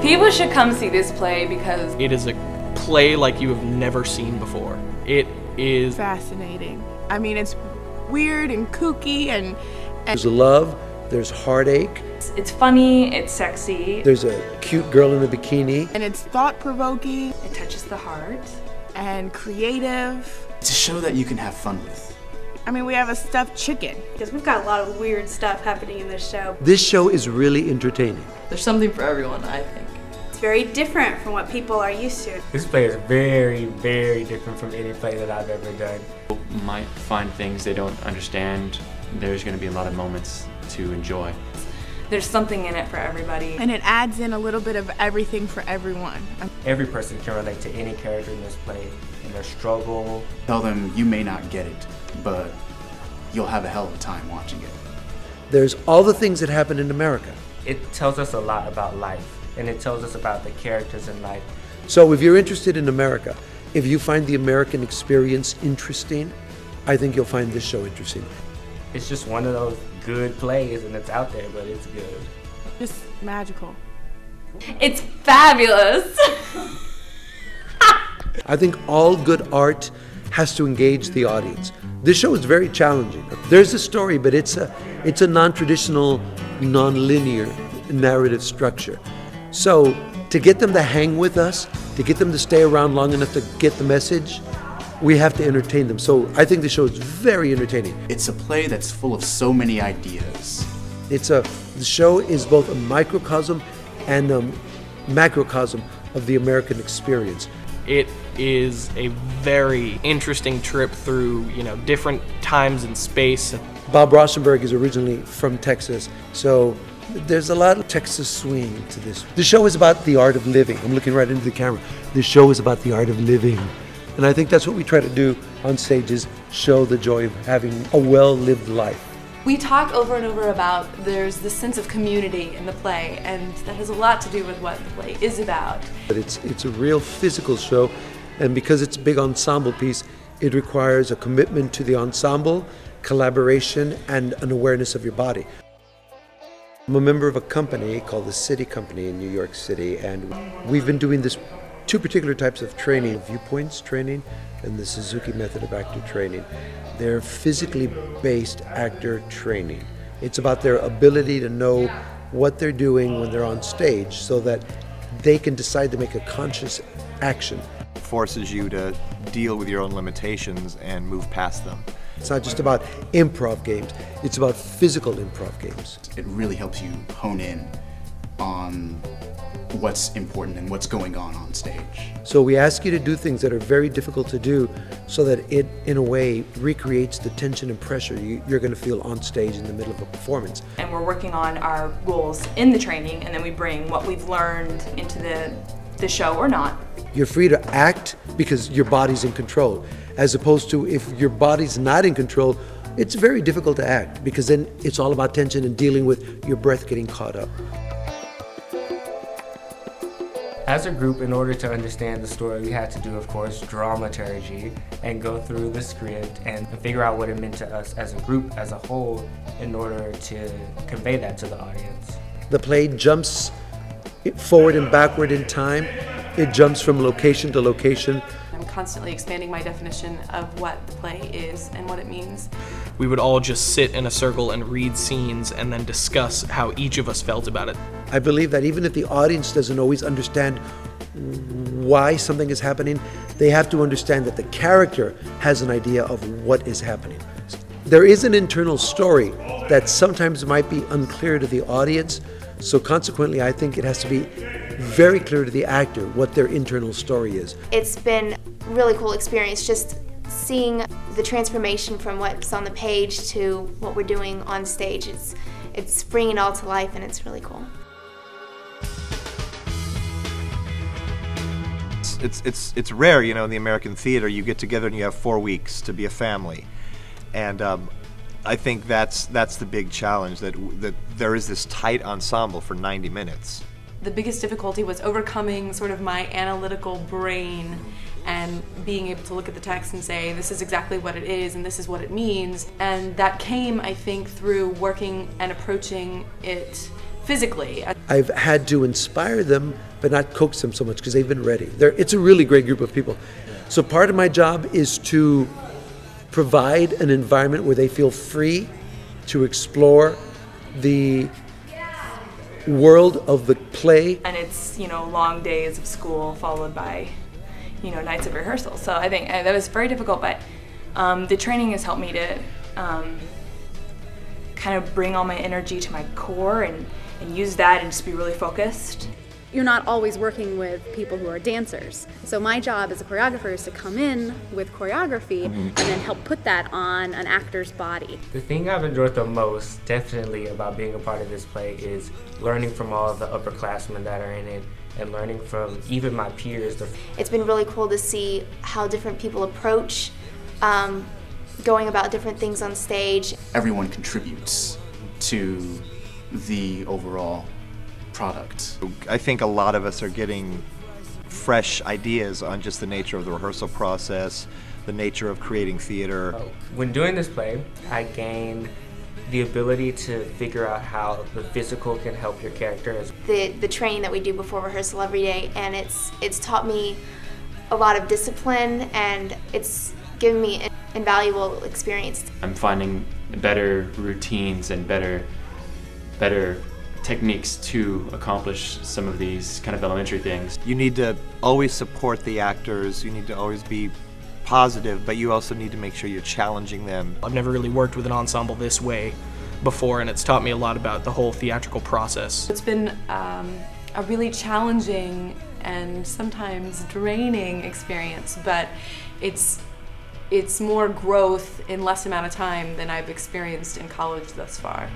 People should come see this play because it is a play like you have never seen before. It is fascinating. I mean, it's weird and kooky and there's love, there's heartache. It's funny, it's sexy. There's a cute girl in a bikini. And it's thought-provoking. It touches the heart. And creative. It's a show that you can have fun with. I mean, we have a stuffed chicken. Because we've got a lot of weird stuff happening in this show. This show is really entertaining. There's something for everyone, I think. It's very different from what people are used to. This play is very, very different from any play that I've ever done. People might find things they don't understand. There's going to be a lot of moments to enjoy. There's something in it for everybody. And it adds in a little bit of everything for everyone. Every person can relate to any character in this play and their struggle. Tell them you may not get it, but you'll have a hell of a time watching it. There's all the things that happen in America. It tells us a lot about life, and it tells us about the characters in life. So if you're interested in America, if you find the American experience interesting, I think you'll find this show interesting. It's just one of those good plays, and it's out there, but it's good. Just magical. It's fabulous. I think all good art has to engage the audience. This show is very challenging. There's a story, but it's a non-traditional, non-linear narrative structure. So to get them to hang with us, to get them to stay around long enough to get the message, we have to entertain them. So I think the show is very entertaining. It's a play that's full of so many ideas. The show is both a microcosm and a macrocosm of the American experience. It is a very interesting trip through, different times and space. Bob Rauschenberg is originally from Texas, so there's a lot of Texas swing to this. The show is about the art of living. I'm looking right into the camera. The show is about the art of living. And I think that's what we try to do on stage, is show the joy of having a well-lived life. We talk over and over about there's this sense of community in the play, and that has a lot to do with what the play is about. But it's a real physical show, and because it's a big ensemble piece, it requires a commitment to the ensemble, collaboration, and an awareness of your body. I'm a member of a company called the City Company in New York City, and we've been doing this two particular types of training, viewpoints training and the Suzuki method of actor training. They're physically based actor training. It's about their ability to know what they're doing when they're on stage so that they can decide to make a conscious action. It forces you to deal with your own limitations and move past them. It's not just about improv games, it's about physical improv games. It really helps you hone in on what's important and what's going on stage. So we ask you to do things that are very difficult to do so that it, in a way, recreates the tension and pressure you're going to feel on stage in the middle of a performance. And we're working on our goals in the training, and then we bring what we've learned into the show or not. You're free to act because your body's in control, as opposed to if your body's not in control, it's very difficult to act because then it's all about tension and dealing with your breath getting caught up. As a group, in order to understand the story, we had to do, of course, dramaturgy and go through the script and figure out what it meant to us as a group, as a whole, in order to convey that to the audience. The play jumps forward and backward in time. It jumps from location to location. I'm constantly expanding my definition of what the play is and what it means. We would all just sit in a circle and read scenes and then discuss how each of us felt about it. I believe that even if the audience doesn't always understand why something is happening, they have to understand that the character has an idea of what is happening. There is an internal story that sometimes might be unclear to the audience, so consequently I think it has to be very clear to the actor what their internal story is. It's been a really cool experience just seeing the transformation from what's on the page to what we're doing on stage. It's bringing it all to life, and it's really cool. It's rare, in the American theater, you get together and you have 4 weeks to be a family. And I think that's the big challenge, that there is this tight ensemble for 90 minutes. The biggest difficulty was overcoming sort of my analytical brain and being able to look at the text and say, this is exactly what it is and this is what it means. And that came, I think, through working and approaching it physically. I've had to inspire them but not coax them so much because they've been ready. It's a really great group of people. So part of my job is to provide an environment where they feel free to explore the world of the play. And it's, long days of school followed by, nights of rehearsal. So I think that was very difficult, but the training has helped me to kind of bring all my energy to my core and use that and just be really focused. You're not always working with people who are dancers. So my job as a choreographer is to come in with choreography and then help put that on an actor's body. The thing I've enjoyed the most, definitely, about being a part of this play is learning from all of the upperclassmen that are in it and learning from even my peers. It's been really cool to see how different people approach going about different things on stage. Everyone contributes to the overall product. I think a lot of us are getting fresh ideas on just the nature of the rehearsal process, the nature of creating theater. When doing this play, I gained the ability to figure out how the physical can help your character. The training that we do before rehearsal every day, and it's taught me a lot of discipline, and it's given me an invaluable experience. I'm finding better routines and better techniques to accomplish some of these kind of elementary things. You need to always support the actors, you need to always be positive, but you also need to make sure you're challenging them. I've never really worked with an ensemble this way before, and it's taught me a lot about the whole theatrical process. It's been a really challenging and sometimes draining experience, but it's more growth in less amount of time than I've experienced in college thus far.